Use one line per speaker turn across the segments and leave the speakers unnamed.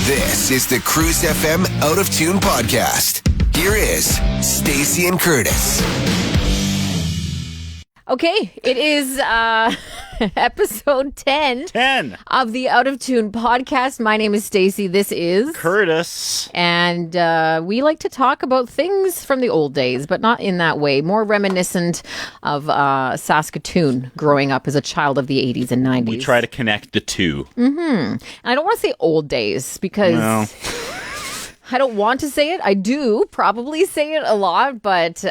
This is the Cruise FM Out of Tune podcast. Here is Stacey and Curtis.
Okay, it is episode 10 of the Out of Tune podcast. My name is Stacey. This is
Curtis.
And we like to talk about things from the old days, but not in that way. More reminiscent of Saskatoon growing up as a child of the 80s and 90s.
We try to connect the two.
And I don't want to say old days because I don't want to say it. I do probably say it a lot, but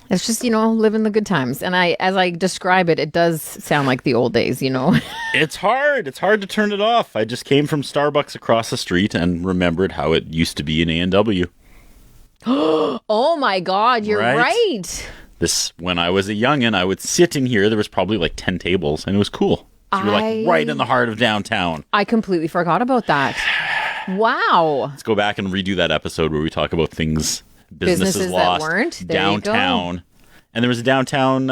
it's just, living the good times. And as I describe it, it does sound like the old days,
It's hard. It's hard to turn it off. I just came from Starbucks across the street and remembered how it used to be in A&W.
Oh my God, you're right.
When I was a youngin', I would sit in here. There was probably like 10 tables, and it was cool. So you're like right in the heart of downtown.
I completely forgot about that. Wow.
Let's go back and redo that episode where we talk about things... Businesses lost,
that weren't
downtown, and there was a downtown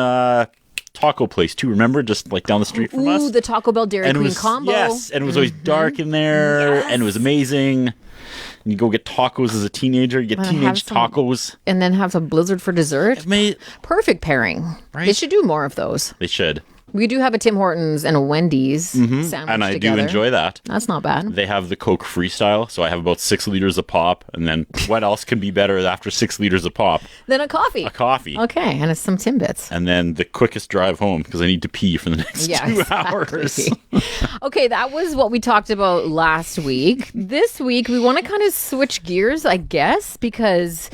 taco place too. Remember, just like down the street from us.
Ooh, the Taco Bell Dairy Queen combo.
Yes, and it was always dark in there, and it was amazing. And you go get tacos as a teenager. You get teenage tacos,
and then have some Blizzard for dessert. Perfect pairing.
Right?
They should do more of those.
They should.
We do have a Tim Hortons and a Wendy's sandwich
and I
together.
do enjoy that.
That's not bad.
They have the Coke Freestyle, so I have about 6 liters of pop, and then what else can be better after 6 liters of pop?
Then a coffee.
A coffee.
Okay, and it's some Timbits.
And then the quickest drive home, because I need to pee for the next 2 hours.
Okay, that was what we talked about last week. This week, we want to kind of switch gears, I guess, because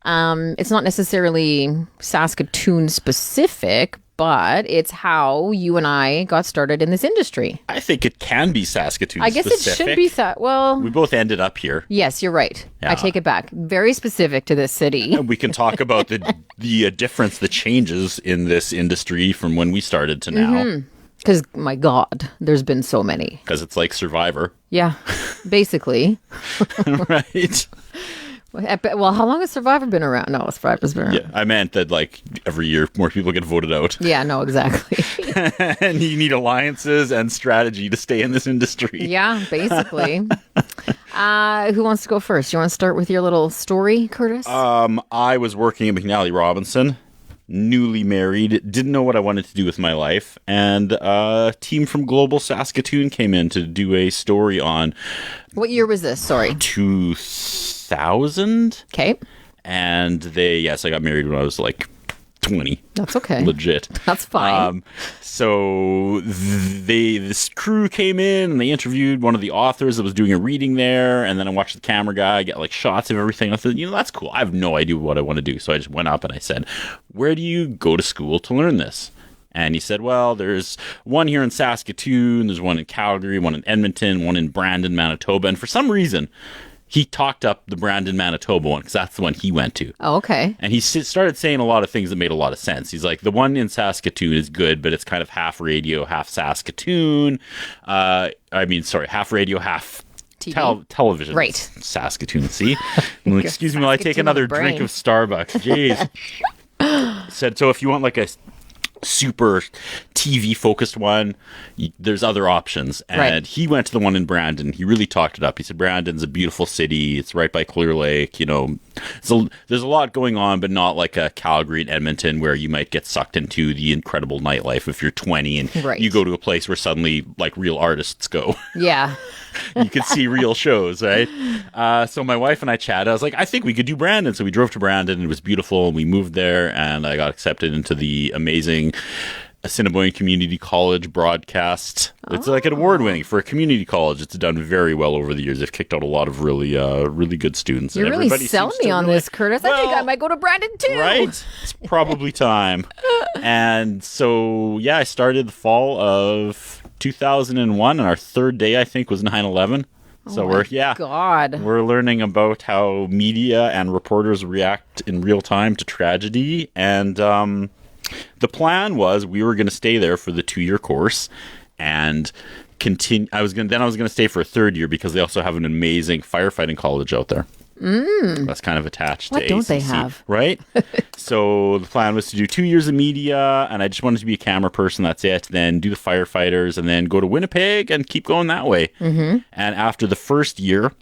it's not necessarily Saskatoon specific, but it's how you and I got started in this industry.
I think it can be Saskatoon
I guess
specific.
It should be well,
we both ended up here.
Yes, you're right. Yeah. I take it back. Very specific to this city.
And we can talk about the difference, the changes in this industry from when we started to now.
Because, my God, there's been so many.
Because it's like Survivor.
Yeah, basically.
Right.
Well, how long has Survivor been around? No, Survivor's been around.
Yeah, I meant that like every year more people get voted out.
Yeah, no, exactly.
And you need alliances and strategy to stay in this industry.
Yeah, basically. Who wants to go first? You want to start with your little story, Curtis?
I was working at McNally Robinson, newly married, didn't know what I wanted to do with my life, and a team from Global Saskatoon came in to do a story on...
What year was this? Sorry.
2000.
Okay.
And I got married when I was like 20.
That's okay.
Legit.
That's fine.
So this crew came in and they interviewed one of the authors that was doing a reading there, and then I watched the camera guy get like shots of everything. I thought, that's cool. I have no idea what I want to do. So I just went up and I said, where do you go to school to learn this? And he said, well, there's one here in Saskatoon, there's one in Calgary, one in Edmonton, one in Brandon, Manitoba. And for some reason, he talked up the Brandon, Manitoba one because that's the one he went to.
Oh, okay.
And he started saying a lot of things that made a lot of sense. He's like, the one in Saskatoon is good, but it's kind of half radio, half Saskatoon. Half radio, half television.
Right.
Saskatoon, see? Excuse me while I take another drink of Starbucks. Jeez. Said, so if you want like a super TV focused one, there's other options, and he went to the one in Brandon. He really talked it up. He said Brandon's a beautiful city, it's right by Clear Lake, so there's a lot going on, but not like a Calgary and Edmonton where you might get sucked into the incredible nightlife if you're 20 and you go to a place where suddenly like real artists go.
Yeah.
You could see real shows, right? So my wife and I chatted. I was like, I think we could do Brandon. So we drove to Brandon. It was beautiful. And we moved there, and I got accepted into the amazing Assiniboine Community College broadcast. It's like an award winning for a community college. It's done very well over the years. They've kicked out a lot of really good students.
You're really selling me on this, Curtis. I think I might go to Brandon too.
Right? It's probably time. And so, I started the fall of 2001, and our third day, I think, was 9/11. So we're learning about how media and reporters react in real time to tragedy. And the plan was we were going to stay there for the 2-year course and continue. I was going to stay for a third year because they also have an amazing firefighting college out there. That's kind of attached
What
to
don't they
ACC,
have?
right? So the plan was to do 2 years of media, and I just wanted to be a camera person. That's it. Then do the firefighters, and then go to Winnipeg and keep going that way. Mm-hmm. And after the first year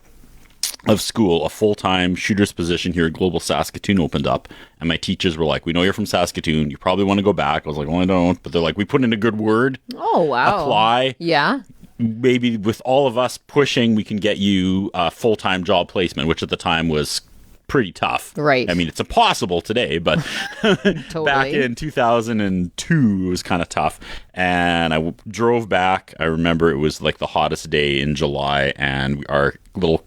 of school, a full-time shooter's position here at Global Saskatoon opened up, and my teachers were like, "We know you're from Saskatoon. You probably want to go back." I was like, "Well, I don't," but they're like, "We put in a good word.
Oh, wow.
Apply.
Yeah.
Maybe with all of us pushing, we can get you a full-time job placement," which at the time was pretty tough.
Right.
I mean, it's impossible today, but
Totally.
back in 2002, it was kind of tough. And I drove back. I remember it was like the hottest day in July, and our little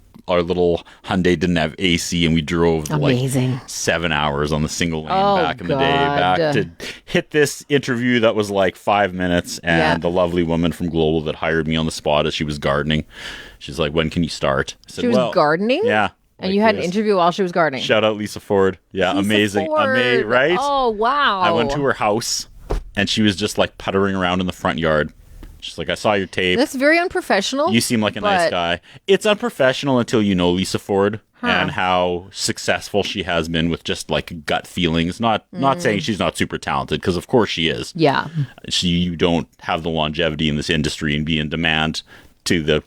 Hyundai didn't have AC, and we drove
Amazing.
like 7 hours on the single lane
Oh,
back in the day,
God.
back to hit this interview that was like 5 minutes. And
Yeah.
the lovely woman from Global that hired me on the spot as she was gardening, she's like, "When can you start?" I said,
She was gardening?
Yeah.
And
like
you had an
this.
interview while she was gardening.
Shout out Lisa Ford. Yeah,
Lisa
amazing.
Ford.
Right?
Oh, wow.
I went to her house, and she was just like puttering around in the front yard. She's like, "I saw your tape.
That's very unprofessional.
You seem like a nice
but-
guy." It's unprofessional until you know Lisa Ford and how successful she has been with just like gut feelings. Not saying she's not super talented, because of course she is.
Yeah.
You don't have the longevity in this industry and be in demand to the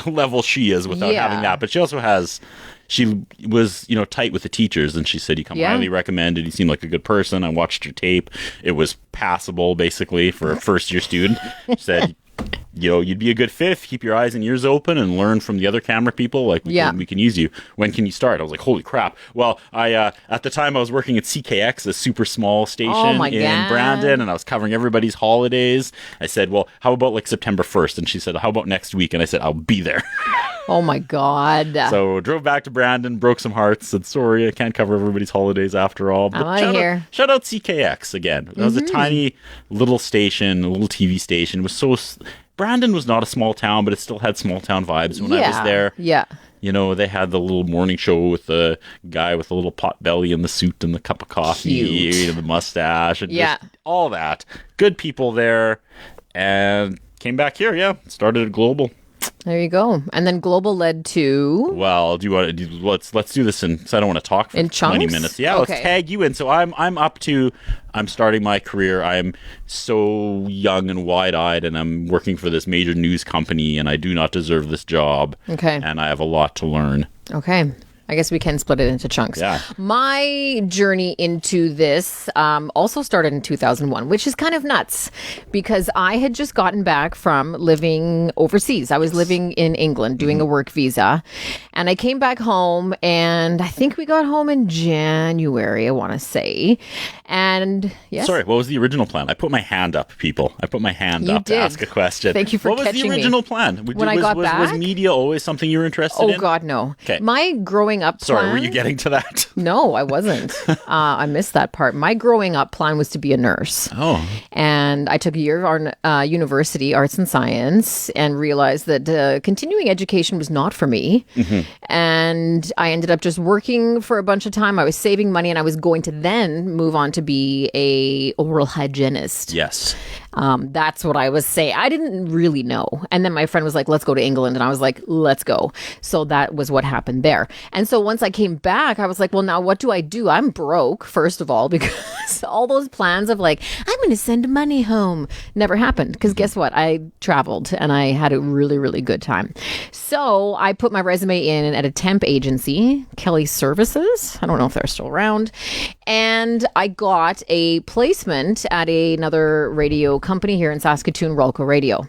level she is without
Yeah.
having that. But she also has. She was, tight with the teachers, and she said, "You come
Yeah.
highly recommended. You seem like a good person. I watched your tape. It was passable, basically, for a first-year student." She said, "You'd be a good fit if you keep your eyes and ears open and learn from the other camera people. Like, we can use you. When can you start?" I was like, "Holy crap!" Well, I at the time I was working at CKX, a super small station
my
in
God.
Brandon, and I was covering everybody's holidays. I said, "Well, how about like September 1st?" And she said, "How about next week?" And I said, "I'll be there."
Oh, my God.
So drove back to Brandon, broke some hearts, said, "Sorry, I can't cover everybody's holidays after all." But
I'm outta here.
shout out CKX again. That was a tiny little station, a little TV station. It was Brandon was not a small town, but it still had small town vibes when I was there.
Yeah.
They had the little morning show with the guy with the little pot belly and the suit and the cup of coffee
Cute.
and the mustache and
Yeah.
just all that. Good people there. And came back here, started at Global.
There you go. And then Global led to...
Well, do you want to let's do this because I don't want to talk for
In
20
chunks?
minutes. Yeah,
Okay.
let's tag you in. So I'm starting my career. I'm so young and wide-eyed, and I'm working for this major news company, and I do not deserve this job.
Okay.
And I have a lot to learn.
Okay. I guess we can split it into chunks.
Yeah.
My journey into this also started in 2001, which is kind of nuts because I had just gotten back from living overseas. I was living in England doing a work visa, and I came back home, and I think we got home in January, I want to say. And yes.
Sorry, what was the original plan? I put my hand up, people. I put my hand
You
up
did.
to ask a question.
Thank you for
What was
catching
the
me.
original plan?
When I got
was
back?
media always something you were interested in?
Oh, God, no.
Okay.
My growing up
Sorry,
plan...
were you getting to that?
No, I wasn't. I missed that part. My growing up plan was to be a nurse.
Oh.
And I took a year of university, arts and science, and realized that continuing education was not for me. And I ended up just working for a bunch of time. I was saving money, and I was going to then move on to be a oral hygienist.
Yes.
That's what I was saying. I didn't really know. And then my friend was like, "Let's go to England." And I was like, "Let's go." So that was what happened there. And so once I came back, I was like, well, now what do I do? I'm broke, first of all, because all those plans of like, I'm going to send money home never happened. Because guess what? I traveled and I had a really, really good time. So I put my resume in at a temp agency, Kelly Services. I don't know if they're still around. And I got a placement at another radio company here in Saskatoon, Rolco Radio.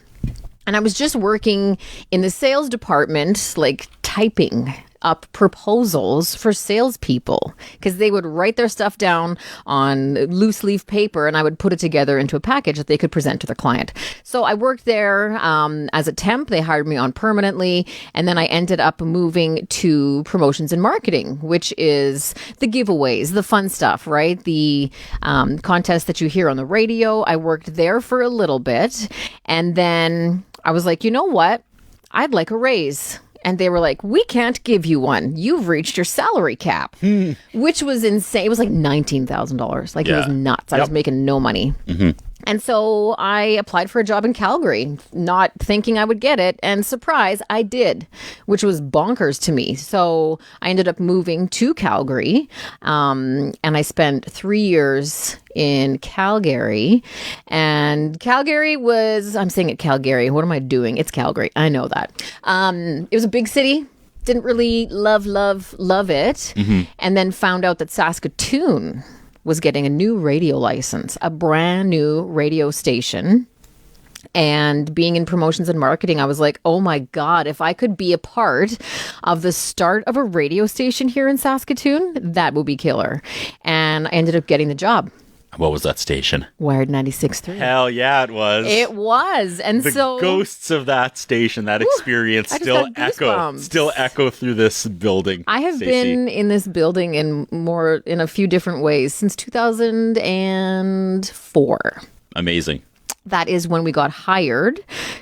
And I was just working in the sales department, like typing up proposals for salespeople because they would write their stuff down on loose leaf paper and I would put it together into a package that they could present to the client. So I worked there as a temp. They hired me on permanently. And then I ended up moving to promotions and marketing, which is the giveaways, the fun stuff, right? The contests that you hear on the radio. I worked there for a little bit. And then I was like, you know what? I'd like a raise. And they were like, we can't give you one. You've reached your salary cap, which was insane. It was like $19,000. Like it was nuts. I was making no money. And so I applied for a job in Calgary, not thinking I would get it. And surprise, I did, which was bonkers to me. So I ended up moving to Calgary, and I spent 3 years in Calgary. And Calgary was, I'm saying it Calgary. What am I doing? It's Calgary. I know that. It was a big city. Didn't really love it. And then found out that Saskatoon was getting a new radio license, a brand new radio station. And being in promotions and marketing, I was like, oh my God, if I could be a part of the start of a radio station here in Saskatoon, that would be killer. And I ended up getting the job.
What was that station?
Wired 96.3.
Hell yeah, it was.
It was. And
the
so
ghosts of that station, that experience
I just
still
got goosebumps.
echo through this building.
I have
Stacey.
been in this building in a few different ways since 2004.
Amazing.
That is when we got hired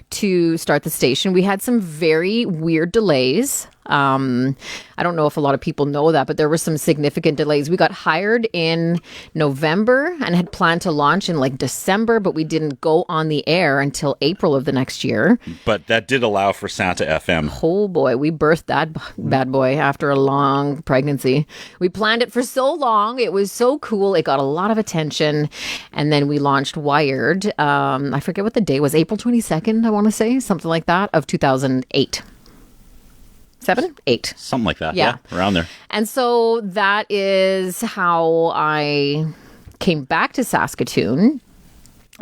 to start the station. We had some very weird delays. I don't know if a lot of people know that, but there were some significant delays. We got hired in November and had planned to launch in like December, but we didn't go on the air until April of the next year.
But that did allow for Santa FM.
Oh boy, we birthed that bad boy after a long pregnancy. We planned it for so long. It was so cool. It got a lot of attention. And then we launched Wired. I forget what the day was, April 22nd, I want to say, something like that, of 2008. 7, 8.
Something like that. Yeah. Around there.
And so that is how I came back to Saskatoon.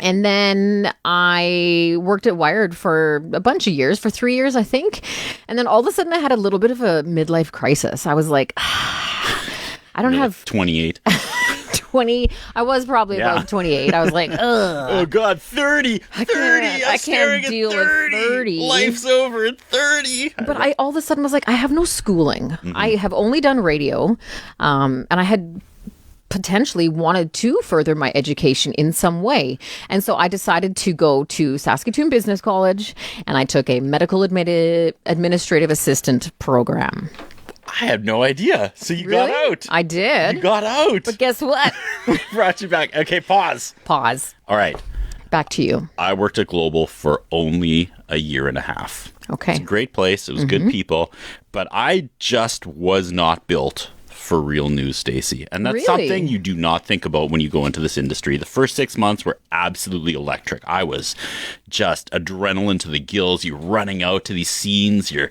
And then I worked at Wired for a bunch of years, for 3 years, I think. And then all of a sudden I had a little bit of a midlife crisis. I was like, I don't have
28.
20. I was probably about 28. I was like, ugh.
Oh God, 30. 30.
I can't deal with 30.
Life's over at 30.
But I all of a sudden was like, I have no schooling. I have only done radio. And I had potentially wanted to further my education in some way. And so I decided to go to Saskatoon Business College, and I took a medical administrative assistant program.
I had no idea. So you
Really?
got out.
I did.
You got out.
But guess what?
Brought you back. Okay, pause.
Pause.
All right.
Back to you.
I worked at Global for only a year and a half.
Okay.
It's a great place. It was good people. But I just was not built for real news, Stacey. And that's
Really?
something you do not think about when you go into this industry. The first 6 months were absolutely electric. I was just adrenaline to the gills. You're running out to these scenes. You're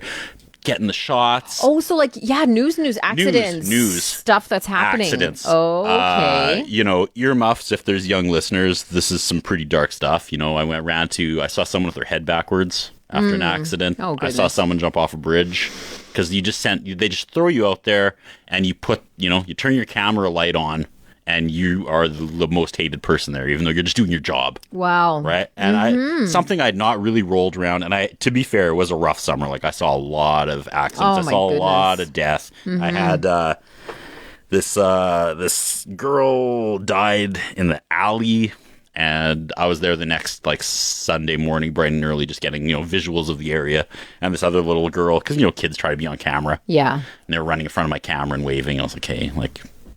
getting the shots.
Oh, so like, yeah, news, accidents.
News.
Stuff that's happening.
Accidents.
Oh, okay.
Earmuffs, if there's young listeners, this is some pretty dark stuff. I saw someone with their head backwards after an accident.
Oh,
I saw
goodness.
someone jump off a bridge because they just throw you out there and you turn your camera light on and you are the most hated person there, even though you're just doing your job.
Wow.
Right. And something I'd not really rolled around. And to be fair, it was a rough summer. Like I saw a lot of accidents.
Oh,
I
my
saw
goodness.
a lot of death. I had this girl died in the alley. And I was there the next Sunday morning, bright and early, just getting, visuals of the area. And this other little girl, because, kids try to be on camera.
Yeah.
And they were running in front of my camera and waving. I was like, hey,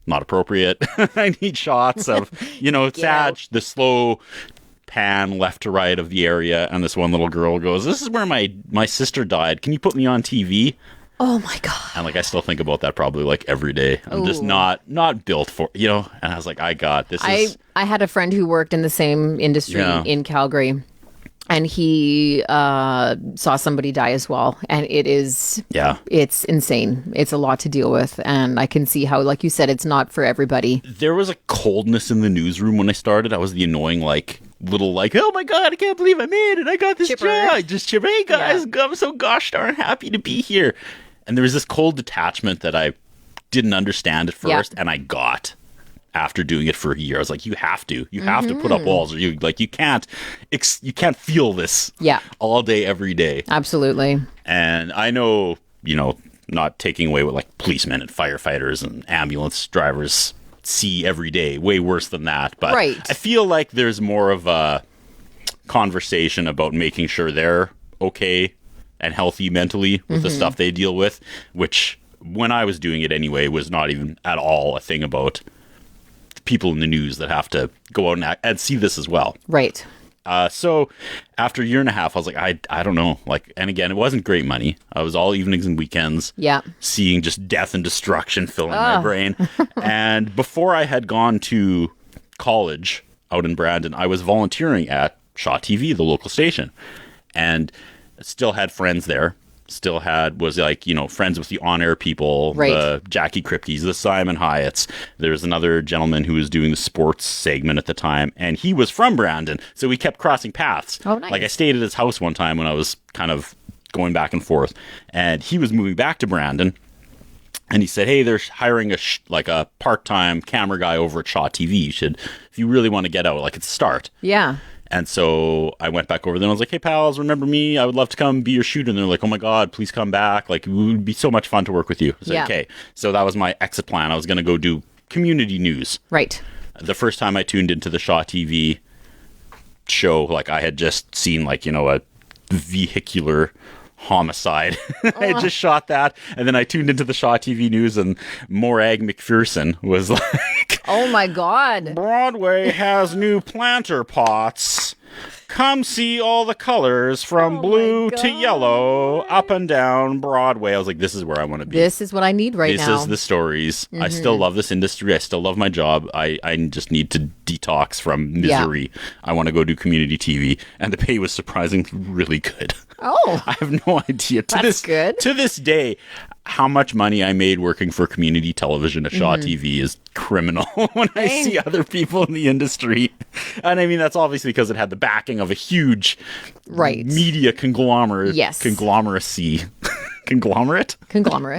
not appropriate. I need shots of, sad, the slow pan left to right of the area. And this one little girl goes, this is where my sister died. Can you put me on TV?
Oh my God.
And I still think about that probably every day. I'm just not built for, and I was like, I
had a friend who worked in the same industry in Calgary. And he saw somebody die as well. And it's insane. It's a lot to deal with. And I can see how, like you said, it's not for everybody.
There was a coldness in the newsroom when I started. I was the annoying, little, oh my God, I can't believe I'm in and I got this
Chipper.
job. Just chipper, hey guys,
Yeah.
I'm so gosh darn happy to be here. And there was this cold detachment that I didn't understand at first, and I got after doing it for a year. I was like, you have to put up walls, or you can't feel this all day, every day.
Absolutely.
And I know, not taking away what policemen and firefighters and ambulance drivers see every day, way worse than that. But
Right.
I feel like there's more of a conversation about making sure they're okay and healthy mentally with the stuff they deal with, which when I was doing it anyway was not even at all a thing about people in the news that have to go out and see this as well.
Right.
So after a year and a half, I was like, I don't know. Like, and again, it wasn't great money. I was all evenings and weekends.
Yeah.
Seeing just death and destruction filling my brain. And before I had gone to college out in Brandon, I was volunteering at Shaw TV, the local station, and still had friends there. Was like, friends with the on-air people,
right.
The Jackie Kripkes, the Simon Hyatts. There's another gentleman who was doing the sports segment at the time, and he was from Brandon, so we kept crossing paths.
Oh, nice.
Like, I stayed at his house one time when I was kind of going back and forth, and he was moving back to Brandon, and he said, hey, they're hiring a part-time camera guy over at Shaw TV. You should, if you really want to get out, like, it's a start.
Yeah.
And so I went back over there and I was like, hey, pals, remember me? I would love to come be your shooter. And they're like, oh my God, please come back. Like, it would be so much fun to work with you. I said, okay. So that was my exit plan. I was going to go do community news.
Right.
The first time I tuned into the Shaw TV show, like, I had just seen, like, a vehicular homicide. I had just shot that. And then I tuned into the Shaw TV news and Morag McPherson was like,
oh my God.
Broadway has new planter pots. Come see all the colors from blue to yellow up and down Broadway. I was like, this is where I want to be.
This is what I need now.
This is the stories. I still love this industry. I still love my job. I just need to detox from misery. Yeah. I want to go do community TV. And the pay was surprisingly really good.
Oh.
I have no idea.
That's good.
To this day, how much money I made working for community television at Shaw TV is criminal when I see other people in the industry. And I mean, that's obviously because it had the backing of a huge media conglomerate.
Yes.
Conglomeracy. Conglomerate?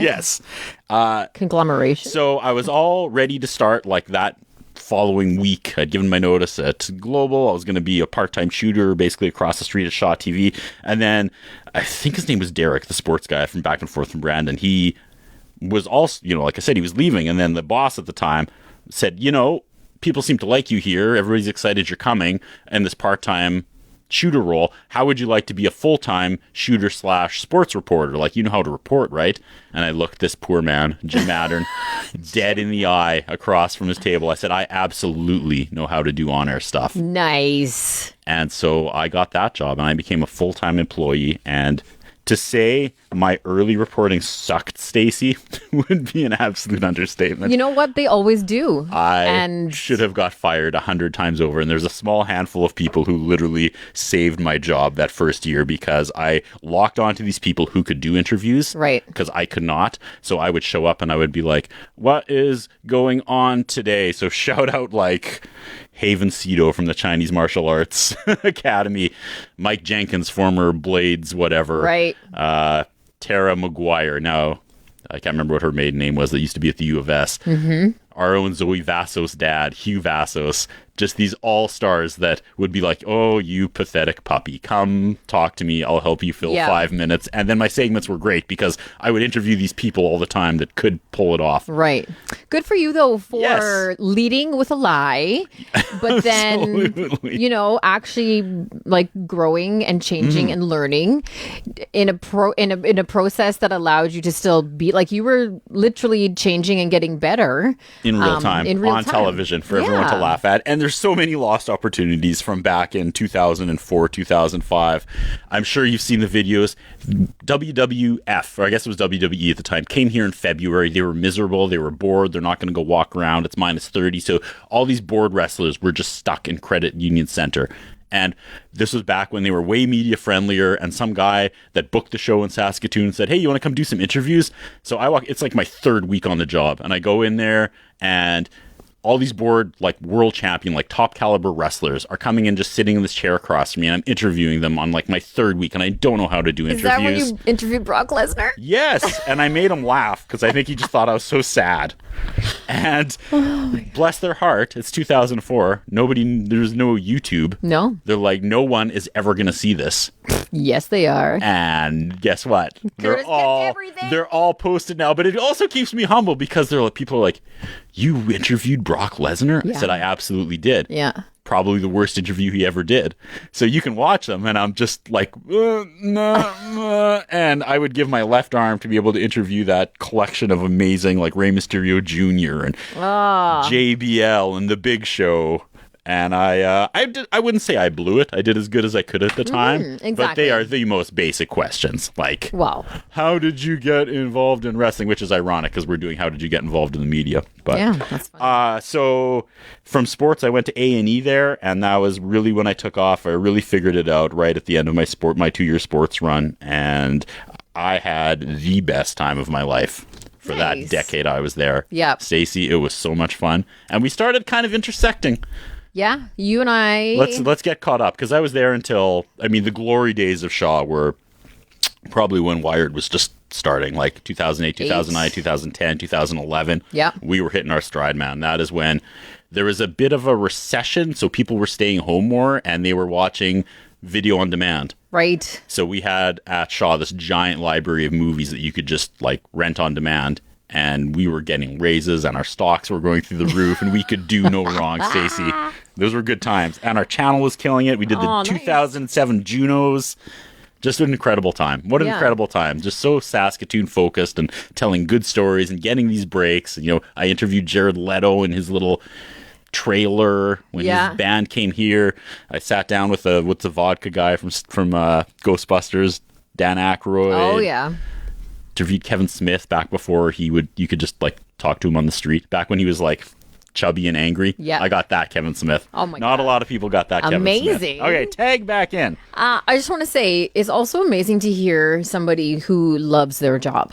Yes.
Conglomeration.
So I was all ready to start like that following week. I'd given my notice at Global. I was going to be a part-time shooter basically across the street at Shaw TV. And then I think his name was Derek, the sports guy from back and forth from Brandon. He was also, like I said, he was leaving. And then the boss at the time said, people seem to like you here. Everybody's excited you're coming. And this part-time shooter role, how would you like to be a full-time shooter / sports reporter? Like, you know how to report, right? And I looked this poor man, Jim Maddern, dead in the eye across from his table. I said, I absolutely know how to do on-air stuff.
Nice.
And so I got that job and I became a full-time employee. And to say my early reporting sucked, Stacey, would be an absolute understatement.
You know what? They always do.
I should have got fired 100 times over. And there's a small handful of people who literally saved my job that first year because I locked onto these people who could do interviews.
Right.
Because I could not. So I would show up and I would be like, what is going on today? So shout out like Haven Cito from the Chinese Martial Arts Academy, Mike Jenkins, former Blades, whatever.
Right.
Tara McGuire. Now, I can't remember what her maiden name was that used to be at the U of S.
Mm-hmm.
Our own Zoe Vassos' dad, Hugh Vassos. Just these all-stars that would be like, oh, you pathetic puppy. Come talk to me. I'll help you fill 5 minutes. And then my segments were great because I would interview these people all the time that could pull it off.
Right. Good for you, though, for leading with a lie, but then, actually like growing and changing and learning in a process that allowed you to still be like you were literally changing and getting better.
In real time, on television for everyone to laugh at. And there's so many lost opportunities from back in 2004, 2005. I'm sure you've seen the videos. WWF, or I guess it was WWE at the time, came here in February. They were miserable. They were bored. They're not going to go walk around. It's minus 30. So all these bored wrestlers were just stuck in Credit Union Center. And this was back when they were way media friendlier, and some guy that booked the show in Saskatoon said, hey, you want to come do some interviews? So it's like my third week on the job, and I go in there and all these bored, like world champion, like top caliber wrestlers are coming in, just sitting in this chair across from me, and I'm interviewing them on like my third week, and I don't know how to do interviews.
Is that when you interviewed Brock Lesnar?
Yes, and I made him laugh because I think he just thought I was so sad. And bless their heart, it's 2004. There's no YouTube.
No.
They're like, no one is ever going to see this.
Yes, they are.
And guess what? They're all posted now. But it also keeps me humble because people are like, you interviewed Brock Lesnar?
Yeah.
I said, I absolutely did.
Yeah.
probably the worst interview he ever did. So you can watch them, and I'm just like, and I would give my left arm to be able to interview that collection of amazing, like Rey Mysterio Jr. and JBL and The Big Show. And I wouldn't say I blew it. I did as good as I could at the time.
Exactly.
But they are the most basic questions. Like,
wow,
how did you get involved in wrestling? Which is ironic because we're doing how did you get involved in the media. But
yeah, that's fun.
so from sports, I went to A&E there, and that was really when I took off. I really figured it out right at the end of my 2-year sports run, and I had the best time of my life. For that decade I was there.
Yeah,
Stacey, it was so much fun. And we started kind of intersecting.
Yeah, you and I...
Let's get caught up, because I was there until... I mean, the glory days of Shaw were probably when Wired was just starting, like 2008, 2009, 2010, 2011.
Yeah.
We were hitting our stride, man. That is when there was a bit of a recession, so people were staying home more, and they were watching video on demand.
Right.
So we had at Shaw this giant library of movies that you could just like rent on demand, and we were getting raises and our stocks were going through the roof, and we could do no wrong, Stacey. Those were good times. And our channel was killing it. We did the 2007 Junos. Just an incredible time. What an incredible time. Just so Saskatoon focused and telling good stories and getting these breaks. You know, I interviewed Jared Leto in his little trailer when his band came here. I sat down with the vodka guy from Ghostbusters, Dan Aykroyd.
Oh yeah.
Interviewed Kevin Smith back before you could just like talk to him on the street. Back when he was like chubby and angry.
Yeah.
I got that Kevin Smith.
Oh my God.
Not a lot of people got that Kevin Smith.
Amazing.
Okay, tag back in.
I just want to say it's also amazing to hear somebody who loves their job.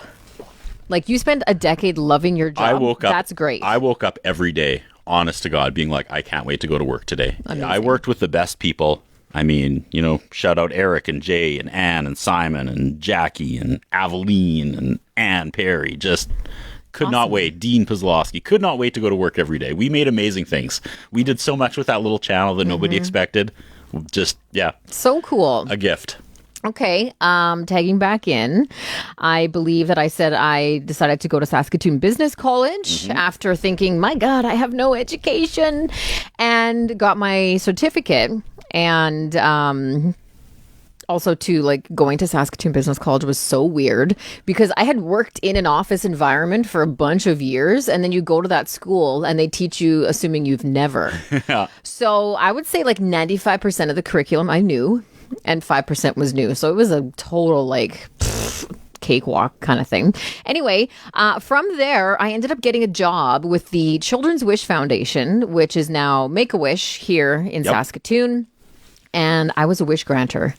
Like you spent a decade loving your job.
I woke up.
That's great.
I woke up every day, honest to God, being like, I can't wait to go to work today.
Amazing.
I worked with the best people. I mean, you know, shout out Eric and Jay and Ann and Simon and Jackie and Aveline and Ann Perry. Just could not wait. Dean Pozlowski. Could not wait to go to work every day. We made amazing things. We did so much with that little channel that nobody expected. Just,
so cool.
a gift.
Okay, tagging back in, I believe that I said I decided to go to Saskatoon Business College after thinking, my God, I have no education, and got my certificate. And also, too, like going to Saskatoon Business College was so weird because I had worked in an office environment for a bunch of years, and then you go to that school and they teach you assuming you've never. So I would say like 95% of the curriculum I knew, and 5% was new. So it was a total like cakewalk kind of thing. Anyway, from there, I ended up getting a job with the Children's Wish Foundation, which is now Make-A-Wish here in Saskatoon. And I was a wish granter.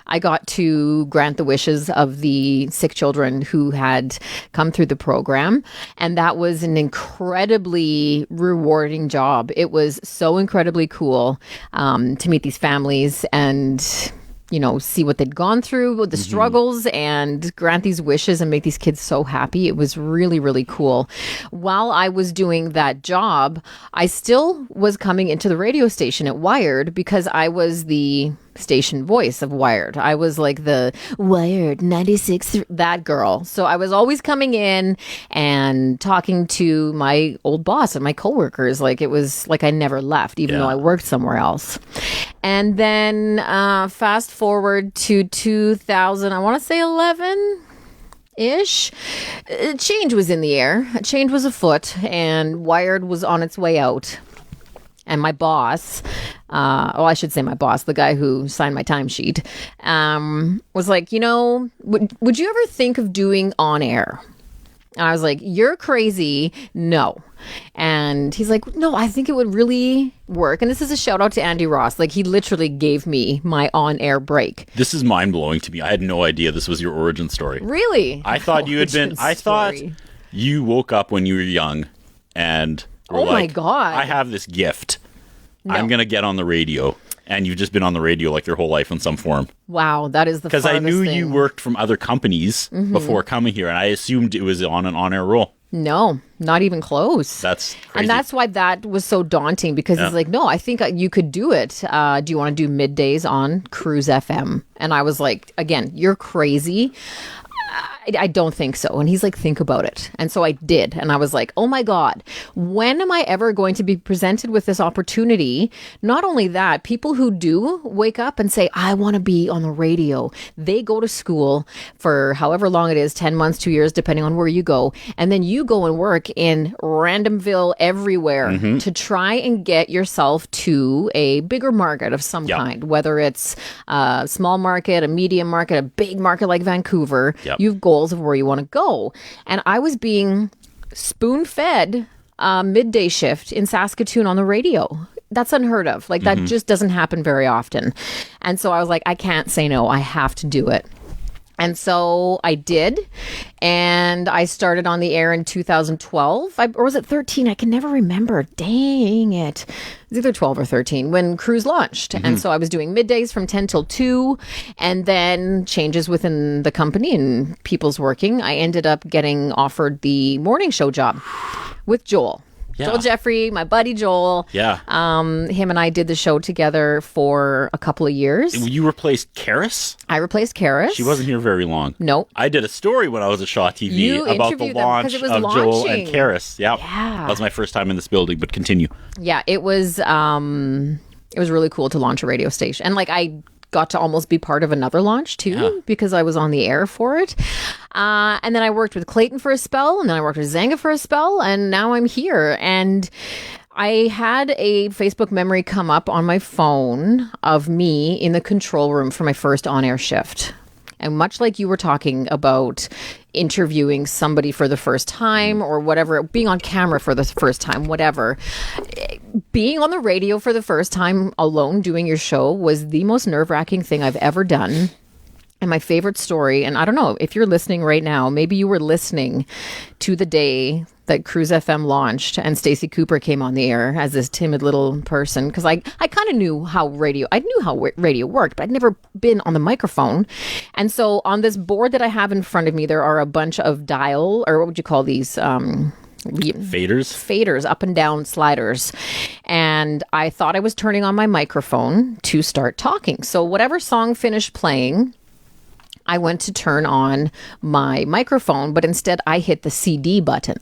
I got to grant the wishes of the sick children who had come through the program. And that was an incredibly rewarding job. It was so incredibly cool to meet these families and, you know, see what they'd gone through with the struggles and grant these wishes and make these kids so happy. It was really, really cool. While I was doing that job, I still was coming into the radio station at Wired because I was the station voice of Wired. I was like the Wired 96, that girl. So I was always coming in and talking to my old boss and my coworkers. Like it was like I never left, even though I worked somewhere else. And then fast forward to 2000, I want to say 11-ish. Change was in the air. A change was afoot, and Wired was on its way out. And my boss, I should say my boss, the guy who signed my timesheet, was like, you know, would you ever think of doing on air? And I was like, you're crazy. No. And he's like, no, I think it would really work. And this is a shout out to Andy Ross. Like he literally gave me my on air break.
This is mind blowing to me. I had no idea this was your origin story.
Really?
I thought you had been, I thought you woke up when you were young and were
oh
like,
my God,
I have this gift.
No.
I'm going to get on the radio. And you've just been on the radio like your whole life in some form.
Wow, that is the farthest
Because I knew
thing.
you worked from other companies before coming here, and I assumed it was on an on-air role.
No, not even close.
That's crazy.
And that's why that was so daunting because he's like, no, I think you could do it. Do you want to do middays on Cruise FM? And I was like, again, you're crazy. I don't think so. And he's like, think about it. And so I did. And I was like, oh my God, when am I ever going to be presented with this opportunity? Not only that, people who do wake up and say, I want to be on the radio. They go to school for however long it is, 10 months, 2 years, depending on where you go. And then you go and work in randomville everywhere to try and get yourself to a bigger market of some kind, whether it's a small market, a medium market, a big market like Vancouver. You've goals of where you want to go. And I was being spoon-fed midday shift in Saskatoon on the radio. That's unheard of. Like that just doesn't happen very often. And so I was like, I can't say no. I have to do it. And so I did, and I started on the air in 2012, or was it 13? I can never remember. Dang it. It was either 12 or 13 when Cruise launched. And so I was doing middays from 10 till 2, and then changes within the company and people's working. I ended up getting offered the morning show job with Joel. Joel Jeffrey, my buddy Joel. Him and I did the show together for a couple of years.
You replaced Karis?
I replaced Karis.
She wasn't here very long.
Nope.
I did a story when I was at Shaw TV about the launch of Joel and Karis. Yeah. That was my first time in this building, but continue.
Yeah, it was really cool to launch a radio station. And like I got to almost be part of another launch too, because I was on the air for it. And then I worked with Clayton for a spell, and then I worked with Zanga for a spell, and now I'm here. And I had a Facebook memory come up on my phone of me in the control room for my first on-air shift. And much like you were talking about interviewing somebody for the first time or whatever, being on camera for the first time, whatever, being on the radio for the first time alone doing your show was the most nerve-wracking thing I've ever done. And my favorite story, and I don't know, if you're listening right now, maybe you were listening to the day that Cruise FM launched and Stacey Cooper came on the air as this timid little person, because I kind of knew how radio worked, but I'd never been on the microphone. And so on this board that I have in front of me, there are a bunch of dial, or what would you call these? Faders, up and down sliders. And I thought I was turning on my microphone to start talking. So whatever song finished playing, I went to turn on my microphone, but instead I hit the CD button.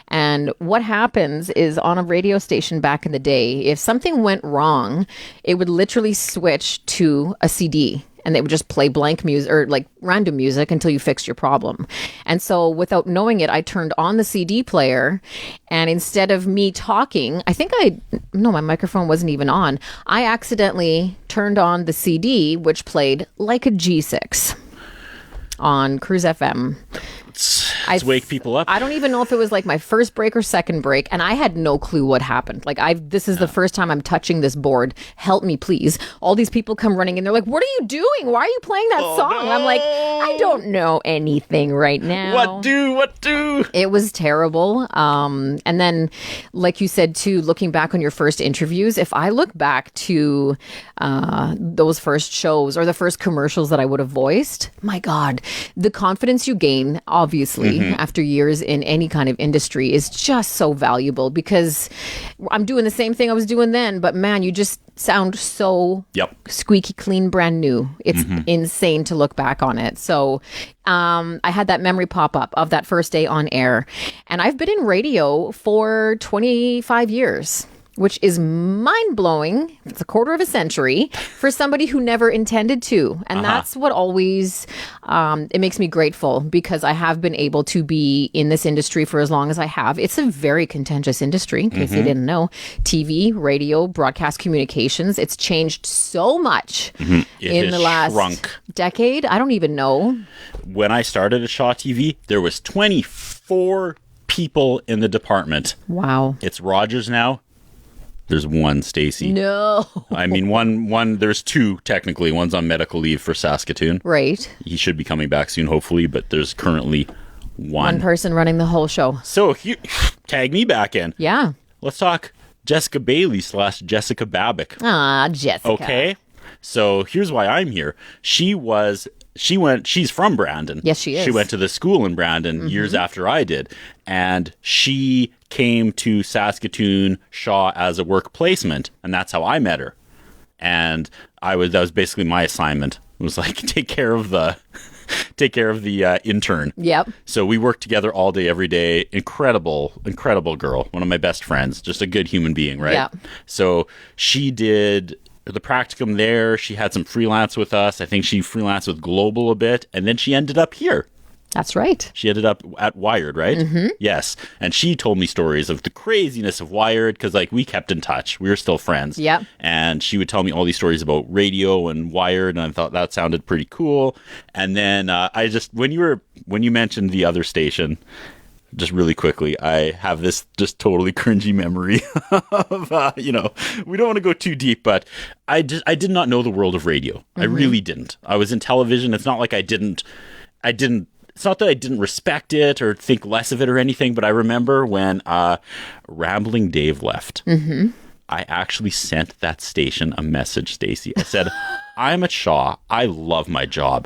And what happens is on a radio station back in the day, if something went wrong, it would literally switch to a CD. And they would just play blank music or like random music until you fixed your problem. And so without knowing it, I turned on the CD player, and instead of me talking, my microphone wasn't even on. I accidentally turned on the CD, which played like a G6 on Cruise FM.
Let's wake people up.
I don't even know if it was like my first break or second break, and I had no clue what happened. Like this is the first time I'm touching this board. Help me, please. All these people come running in. They're like, "What are you doing? Why are you playing that song?" No. And I'm like, "I don't know anything right now."
What do?
It was terrible. And then, like you said too, looking back on your first interviews, if I look back to those first shows or the first commercials that I would have voiced, my God, the confidence you gain, obviously, after years in any kind of industry is just so valuable, because I'm doing the same thing I was doing then, but man, you just sound so squeaky clean, brand new. It's insane to look back on it. So I had that memory pop up of that first day on air, and I've been in radio for 25 years. Which is mind-blowing. It's a quarter of a century for somebody who never intended to. And that's what always, it makes me grateful, because I have been able to be in this industry for as long as I have. It's a very contentious industry, in case you didn't know. TV, radio, broadcast communications. It's changed so much in the last decade. I don't even know.
When I started at Shaw TV, there was 24 people in the department.
Wow.
It's Rogers now. There's one, Stacey.
No.
I mean, one. There's two, technically. One's on medical leave for Saskatoon.
Right.
He should be coming back soon, hopefully, but there's currently one
person running the whole show.
So, tag me back in.
Yeah.
Let's talk Jessica Bailey / Jessica Babick.
Jessica.
Okay. So, here's why I'm here. She's from Brandon.
Yes, she is.
She went to the school in Brandon years after I did. And she came to Saskatoon Shaw as a work placement. And that's how I met her. And that was basically my assignment. It was like, take care of the take care of the intern.
Yep.
So we worked together all day, every day. Incredible girl. One of my best friends. Just a good human being, right?
Yeah.
So she did the practicum there. She had some freelance with us. I think she freelanced with Global a bit. And then she ended up here.
That's right.
She ended up at Wired, right? Mm-hmm. Yes. And she told me stories of the craziness of Wired because, like, we kept in touch. We were still friends.
Yep.
And she would tell me all these stories about radio and Wired, and I thought that sounded pretty cool. And then when you mentioned the other station, just really quickly, I have this just totally cringy memory of, we don't want to go too deep, but I did not know the world of radio. Mm-hmm. I really didn't. I was in television. It's not like I didn't. It's not that I didn't respect it or think less of it or anything, but I remember when Rambling Dave left, mm-hmm. I actually sent that station a message, Stacey. I said, I'm at Shaw. I love my job.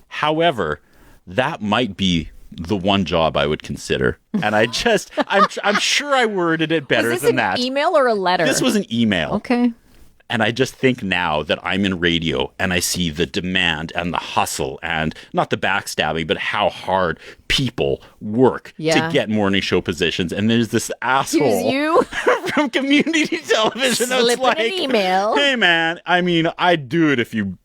However, that might be the one job I would consider. And I'm sure I worded it better than that.
Was this an email or a letter?
This was an email.
Okay.
And I just think now that I'm in radio and I see the demand and the hustle and not the backstabbing, but how hard people work to get morning show positions. And there's this asshole
Here's you.
from community television that's
Slipping
like,
an email.
Hey man, I mean, I'd do it if you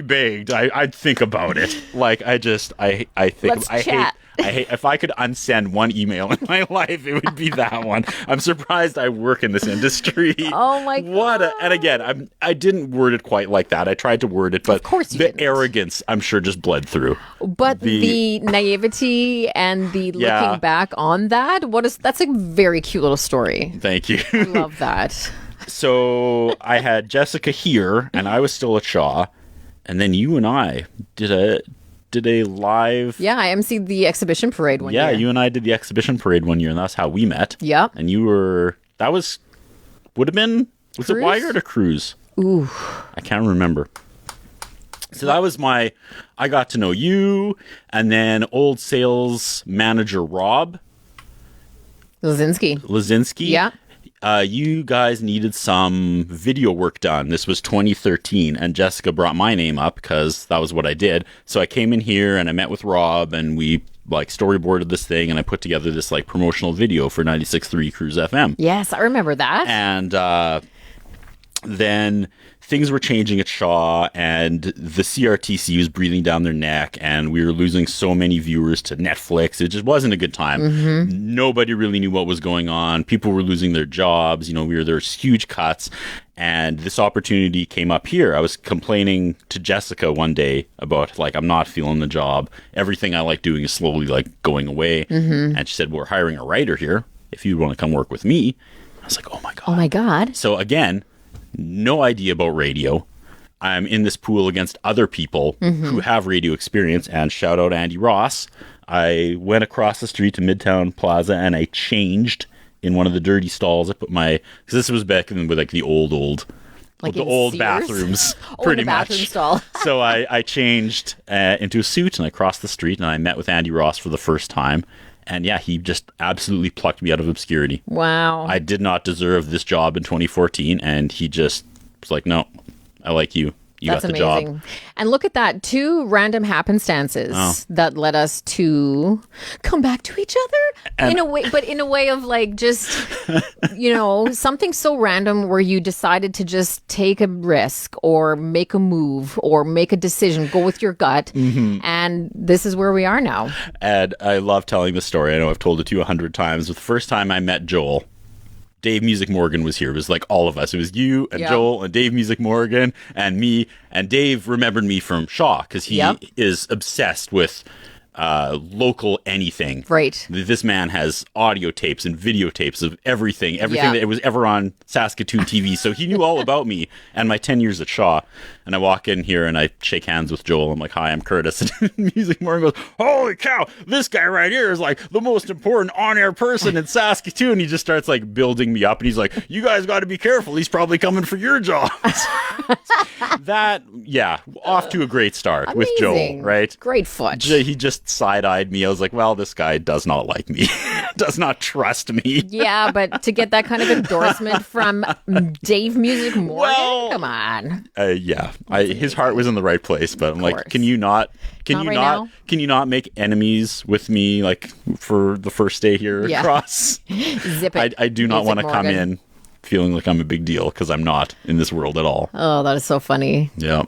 begged. I'd think about it. Like I think
Let's chat.
I hate if I could unsend one email in my life, it would be that one. I'm surprised I work in this industry.
Oh my god!
And again, I didn't word it quite like that. I tried to word it, but
of course you
the
didn't.
Arrogance, I'm sure, just bled through.
But the naivety and the looking back on that's a very cute little story.
Thank you.
I love that.
So I had Jessica here, and I was still at Shaw, and then you and I did a live...
Yeah, I emceed the exhibition parade one year.
Yeah, you and I did the exhibition parade one year, and that's how we met.
Yep.
And you were... Was it Wired or Cruise?
Ooh.
I can't remember. So that was I got to know you, and then old sales manager Rob Lazinski.
Yeah.
You guys needed some video work done. This was 2013, and Jessica brought my name up because that was what I did. So I came in here and I met with Rob, and we storyboarded this thing, and I put together this promotional video for 96.3 Cruise FM.
Yes, I remember that.
And then things were changing at Shaw, and the CRTC was breathing down their neck, and we were losing so many viewers to Netflix. It just wasn't a good time. Mm-hmm. Nobody really knew what was going on. People were losing their jobs. There was huge cuts, and this opportunity came up here. I was complaining to Jessica one day about, I'm not feeling the job. Everything I like doing is slowly, going away. Mm-hmm. And she said, we're hiring a writer here. If you want to come work with me. I was like, oh my God.
Oh my God.
So again, no idea about radio. I'm in this pool against other people who have radio experience, and shout out Andy Ross. I went across the street to Midtown Plaza and I changed in one of the dirty stalls. I put because this was back in with the old bathrooms, pretty much.
Bathroom stall.
So I changed into a suit and I crossed the street and I met with Andy Ross for the first time. And yeah, he just absolutely plucked me out of obscurity.
Wow.
I did not deserve this job in 2014. And he just was like, no, I like you.
That's
got the
amazing.
job.
And look at that. 2 random happenstances that led us to come back to each other in a way of just, something so random where you decided to just take a risk or make a move or make a decision, go with your gut. Mm-hmm. And this is where we are now.
And I love telling the story. I know I've told it to you 100 times. The first time I met Joel, Dave Music Morgan was here. It was all of us. It was you and Joel and Dave Music Morgan and me. And Dave remembered me from Shaw because he is obsessed with local anything.
Right.
This man has audio tapes and videotapes of everything that it was ever on Saskatoon TV. So he knew all about me and my 10 years at Shaw. And I walk in here and I shake hands with Joel. I'm like, hi, I'm Curtis. And Music Morgan goes, holy cow, this guy right here is the most important on-air person in Saskatoon. He just starts building me up and he's like, you guys got to be careful. He's probably coming for your jobs. Off to a great start.
Amazing.
With Joel, right?
Great foot.
He just side-eyed me. I was like, well, this guy does not like me. does not trust me.
Yeah, but to get that kind of endorsement from Dave Music Morgan,
Well,
come on.
Yeah, his heart was in the right place, but I'm like,
course.
can you not
now?
can you not make enemies with me like for the first day here
Yeah.
across?
Zip it.
I do not
Music
want to come
Morgan.
in feeling like I'm a big deal because I'm not in this world at all.
Oh, that is so funny.
Yeah.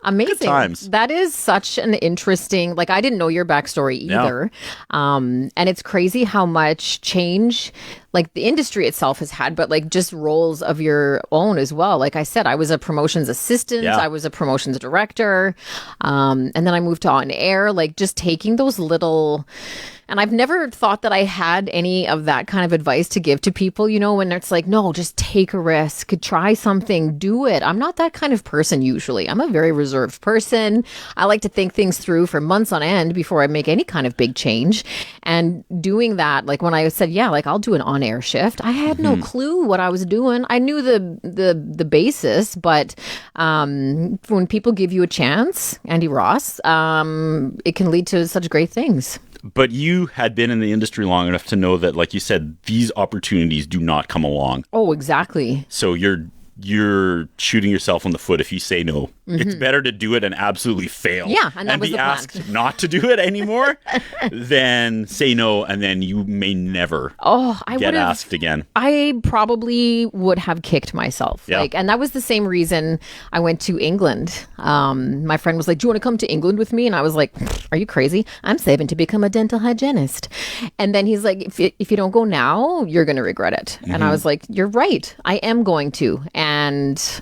Amazing.
Good times.
That is such an interesting, like, I didn't know your backstory either. And it's crazy how much change, like, the industry itself has had, but like just roles of your own as well. Like I said, I was a promotions assistant,
Yeah.
I was a promotions director. And then I moved to on air, like just taking those little. And I've never thought that I had any of that kind of advice to give to people, you know, when it's like, no, just take a risk, try something, do it. I'm not that kind of person usually. I'm a very reserved person. I like to think things through for months on end before I make any kind of big change. And doing that, like when I said, yeah, like I'll do an on-air shift, I had no clue what I was doing. I knew the basis, but when people give you a chance, Andy Ross, it can lead to such great things.
But you had been in the industry long enough to know that, like you said, these opportunities do not come along.
Oh, exactly.
So you're shooting yourself in the foot if you say no. It's better to do it and absolutely fail.
Yeah, and that was
be
the plan.
asked not to do it anymore than say no, and then you may never
I
get
would have
asked again.
I probably would have kicked myself.
Yeah.
Like, and that was the same reason I went to England. My friend was like, do you want to come to England with me? And I was like, are you crazy? I'm saving to become a dental hygienist. And then he's like, if you don't go now, you're going to regret it. And I was like, you're right. I am going to. And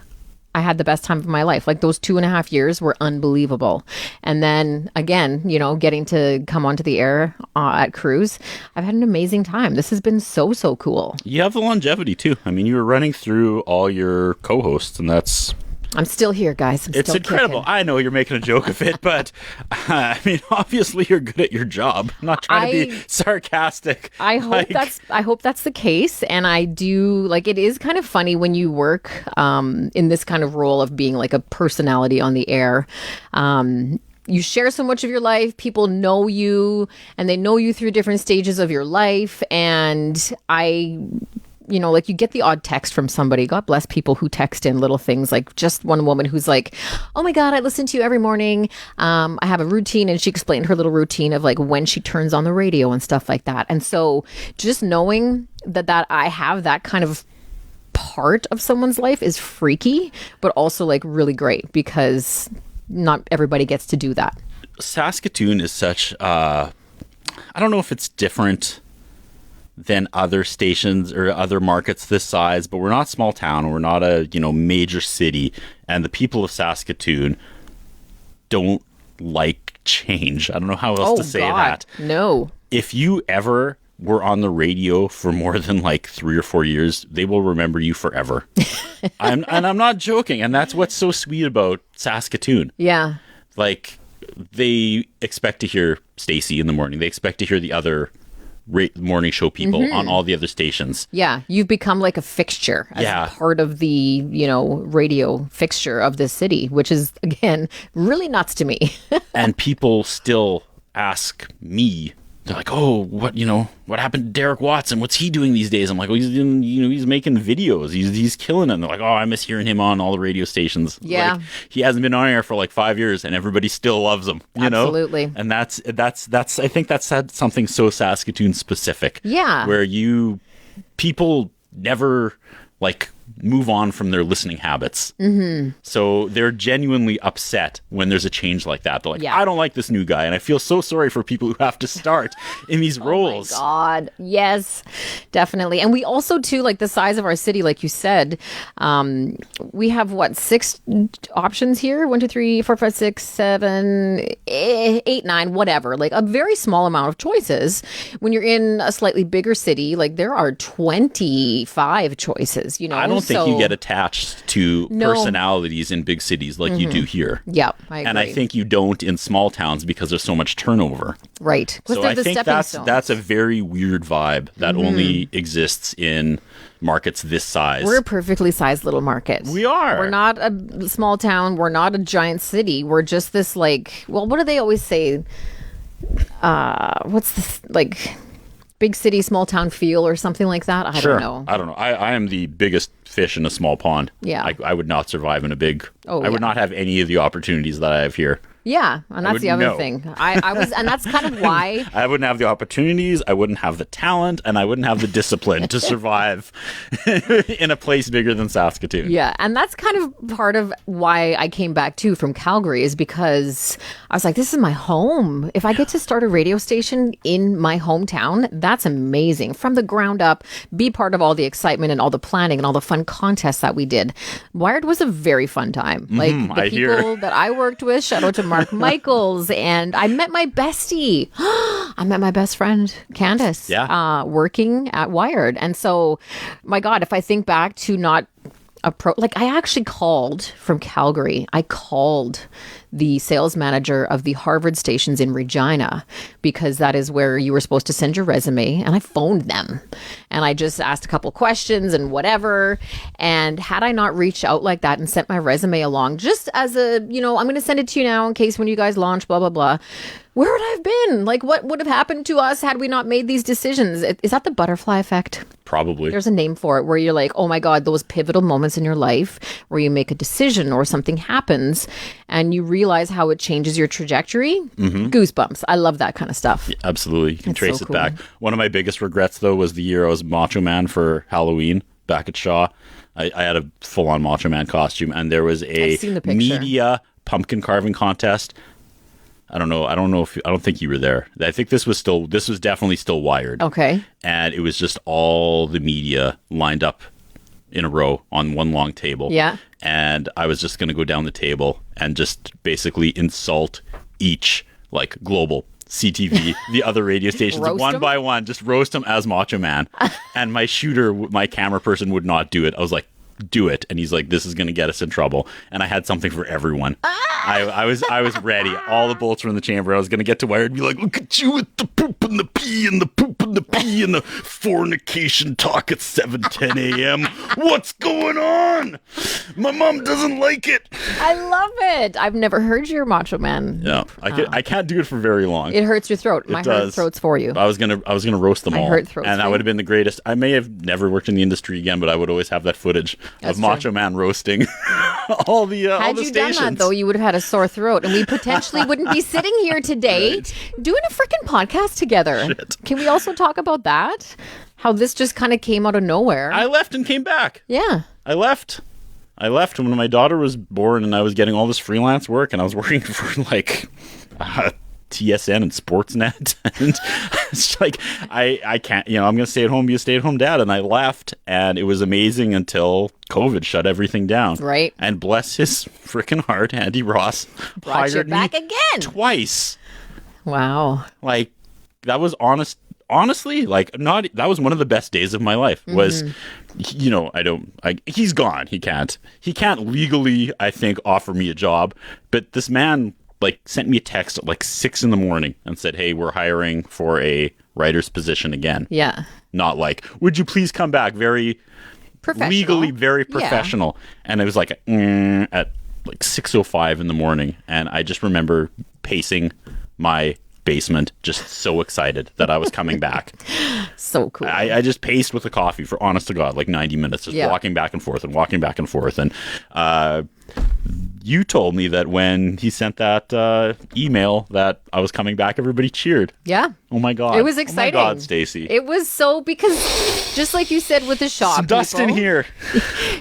I had the best time of my life. Like those 2.5 years were unbelievable. And then again, you know, getting to come onto the air at Cruise, I've had an amazing time. This has been so cool.
You have the longevity too. I mean, you were running through all your co-hosts, and
I'm still here, guys.
it's
still
incredible.
kicking.
I know you're making a joke of it, but I mean, obviously you're good at your job. I'm not trying to be sarcastic.
I hope that's the case. And I do, like, it is kind of funny when you work in this kind of role of being like a personality on the air. You share so much of your life. People know you, and they know you through different stages of your life. And you know, like you get the odd text from somebody. God bless people who text in little things, like just one woman who's like, oh my God, I listen to you every morning. I have a routine. And she explained her little routine of like when she turns on the radio and stuff like that. And so just knowing that I have that kind of part of someone's life is freaky, but also like really great because not everybody gets to do that.
Saskatoon is such, I don't know if it's different than other stations or other markets this size, but we're not small town. We're not a, you know, major city. And the people of Saskatoon don't like change. I don't know how else to say that.
No.
If you ever were on the radio for more than like 3 or 4 years, they will remember you forever. I'm not joking. And that's what's so sweet about Saskatoon.
Yeah.
Like, they expect to hear Stacey in the morning. They expect to hear the other morning show people on all the other stations.
Yeah, you've become like a fixture as
Yeah.
part of the, you know, radio fixture of this city, which is, again, really nuts to me.
And people still ask me, they're like, oh, what happened to Derek Watson? What's he doing these days? I'm like, well, he's making videos. He's killing it. And they're like, oh, I miss hearing him on all the radio stations.
Yeah.
Like, he hasn't been on air for like 5 years and everybody still loves him, you know?
Absolutely.
And that's, I think that's something so Saskatoon specific.
Yeah.
Where people never like move on from their listening habits. Mm-hmm. So they're genuinely upset when there's a change like that. They're like,
Yeah.
I don't like this new guy. And I feel so sorry for people who have to start in these roles.
Oh my God. Yes, definitely. And we also, too, like the size of our city, like you said, we have 6 options here? 1, 2, 3, 4, 5, 6, 7, 8, 9, whatever. Like a very small amount of choices. When you're in a slightly bigger city, like there are 25 choices, you know?
I don't think you
So-
get attached to
No.
personalities in big cities like you do here.
Yeah, I agree.
And I think you don't in small towns because there's so much turnover.
Right. 'Cause
So
they're
I
the
think
stepping
that's
stones.
a very weird vibe that only exists in markets this size.
We're a perfectly sized little market.
We are.
We're not a small town. We're not a giant city. We're just this like, well, what do they always say? What's this like? big city, small town feel or something like that. I don't know.
I don't know. I am the biggest fish in a small pond.
Yeah.
I would not survive in a big.
Oh,
I would
yeah.
not have any of the opportunities that I have here.
Yeah, and that's the other
wouldn't know.
thing. I was, and that's kind of why.
I wouldn't have the opportunities, I wouldn't have the talent, and I wouldn't have the discipline to survive in a place bigger than Saskatoon.
Yeah, and that's kind of part of why I came back too from Calgary, is because I was like, this is my home. If I get to start a radio station in my hometown, that's amazing. From the ground up, be part of all the excitement and all the planning and all the fun contests that we did. Wired was a very fun time. Like the
I
people
hear.
that I worked with, shout out to Mark Michaels, and I met my bestie. I met my best friend, Candace, working at Wired. And so, my God, if I think back to not like I actually called from Calgary. I called the sales manager of the Harvard stations in Regina, because that is where you were supposed to send your resume, and I phoned them and I just asked a couple questions and whatever. And had I not reached out like that and sent my resume along just as a, I'm going to send it to you now in case when you guys launch, blah, blah, blah. Where would I have been? Like, what would have happened to us had we not made these decisions? Is that the butterfly effect?
Probably.
There's a name for it, where you're like, oh my God, those pivotal moments in your life where you make a decision or something happens and you realize how it changes your trajectory. Goosebumps. I love that kind of stuff.
Yeah, absolutely. You can
It's
trace
so
it
cool.
back. One of my biggest regrets, though, was the year I was Macho Man for Halloween back at Shaw. I had a full-on Macho Man costume, and there was a
I've seen the picture.
media pumpkin carving contest. I don't know. I don't think you were there. I think this was definitely still Wired.
Okay.
And it was just all the media lined up in a row on one long table.
Yeah.
And I was just going to go down the table and just basically insult each, like, global CTV, the other radio stations,
Roast
one
'em?
by one, just roast them as Macho Man. And my my camera person would not do it. I was like, do it. And he's like, this is going to get us in trouble. And I had something for everyone. I was ready. All the bullets were in the chamber. I was going to get to Wired and be like, look at you with the poop and the pee and the poop and the pee and the fornication talk at 7:10 a.m. What's going on? My mom doesn't like it.
I love it. I've never heard your Macho Man.
No, I can't do it for very long.
It hurts your throat. My heart
does.
throat's for you.
I was gonna roast them
My
all,
heart throats
and that
for
would
you.
have been the greatest. I may have never worked in the industry again, but I would always have that footage
That's
of Macho Man roasting all the all
Had
the
you
stations.
done that, though, you would have had a sore throat, and we potentially wouldn't be sitting here today doing a freaking podcast together.
Shit.
Can we also talk about that? How this just kind of came out of nowhere.
I left and came back.
Yeah.
I left when my daughter was born, and I was getting all this freelance work, and I was working for like TSN and Sportsnet, and it's like I can't, I'm gonna stay at home, be a stay-at-home dad. And I left, and it was amazing until COVID shut everything down.
Right.
And bless his freaking heart, Andy Ross
Brought you
hired
back
me
again.
twice.
Wow.
Like, that was honestly, like, not, that was one of the best days of my life. Was, he's gone. He can't legally, I think, offer me a job, but this man like sent me a text at like 6 a.m. and said, hey, we're hiring for a writer's position again.
Yeah.
Not like, would you please come back? Very
Professional.
legally, very
Yeah.
professional. And it was like at like 6:05 in the morning, and I just remember pacing my basement, just so excited that I was coming back.
So cool.
I just paced with a coffee for, honest to God, like 90 minutes, just
Yeah.
walking back and forth and walking back and forth. And you told me that when he sent that email that I was coming back, everybody cheered.
Yeah.
Oh my God.
It was exciting.
Oh my God, Stacey.
It was so, because just like you said with the shop,
Some dust in
people,
here.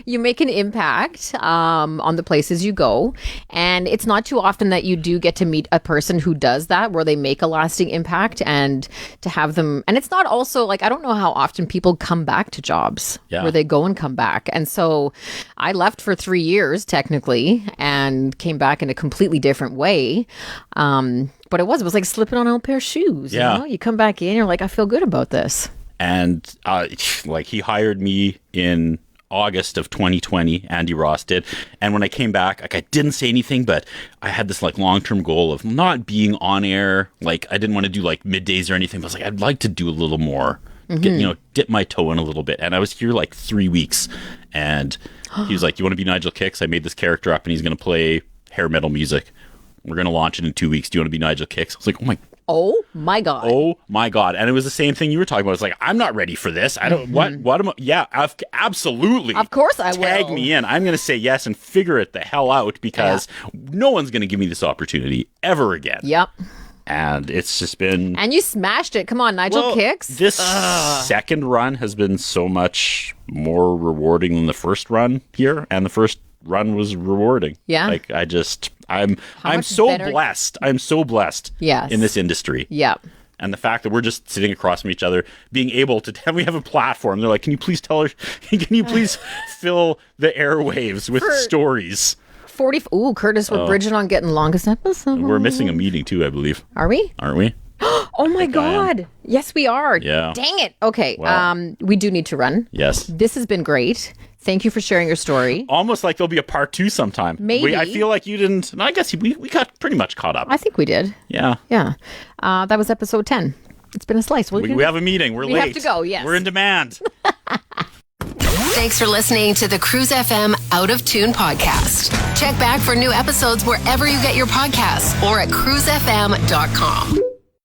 you make an impact on the places you go. And it's not too often that you do get to meet a person who does that, where they make a lasting impact, and to have them. And it's not also like, I don't know how often people come back to jobs where they go and come back. And so I left for 3 years technically and came back in a completely different way. But it was like slipping on a pair of shoes.
Yeah.
You know? You come back in, you're like, I feel good about this.
And like, he hired me in August of 2020, Andy Ross did. And when I came back, like, I didn't say anything, but I had this like long-term goal of not being on air. Like, I didn't want to do like middays or anything, but I was like, I'd like to do a little more, dip my toe in a little bit. And I was here like 3 weeks, and he was like, you want to be Nigel Kicks? I made this character up, and he's going to play hair metal music. We're going to launch it in 2 weeks. Do you want to be Nigel Kicks? I was like, oh my
Oh my God.
Oh my God. And it was the same thing you were talking about. It's like, I'm not ready for this. I don't, what am I? Yeah, absolutely.
Of course I will.
Tag me in. I'm going to say yes and figure it the hell out because no one's going to give me this opportunity ever again.
Yep.
And it's just been...
And you smashed it. Come on, Nigel Kicks.
This second run has been so much more rewarding than the first run here. And the first run was rewarding.
Yeah.
Like, I'm so
better?
blessed. I'm so blessed
Yes.
in this industry.
Yep.
And the fact that we're just sitting across from each other, being able to we have a platform. They're like, can you please fill the airwaves with stories?
40. Ooh, Curtis, we're bridging on getting longest episode.
We're missing a meeting too, I believe.
Are we?
Aren't we?
Oh my God. Yes, we are.
Yeah.
Dang it. Okay.
Wow.
We do need to run.
Yes.
This has been great. Thank you for sharing your story.
Almost like there'll be a part 2 sometime.
Maybe.
I feel like you didn't. No, I guess we got pretty much caught up.
I think we did.
Yeah.
Yeah. That was episode 10. It's been a slice.
We have a meeting. We're late.
We have to go, yes.
We're in demand.
Thanks for listening to the Cruise FM Out of Tune podcast. Check back for new episodes wherever you get your podcasts or at cruisefm.com.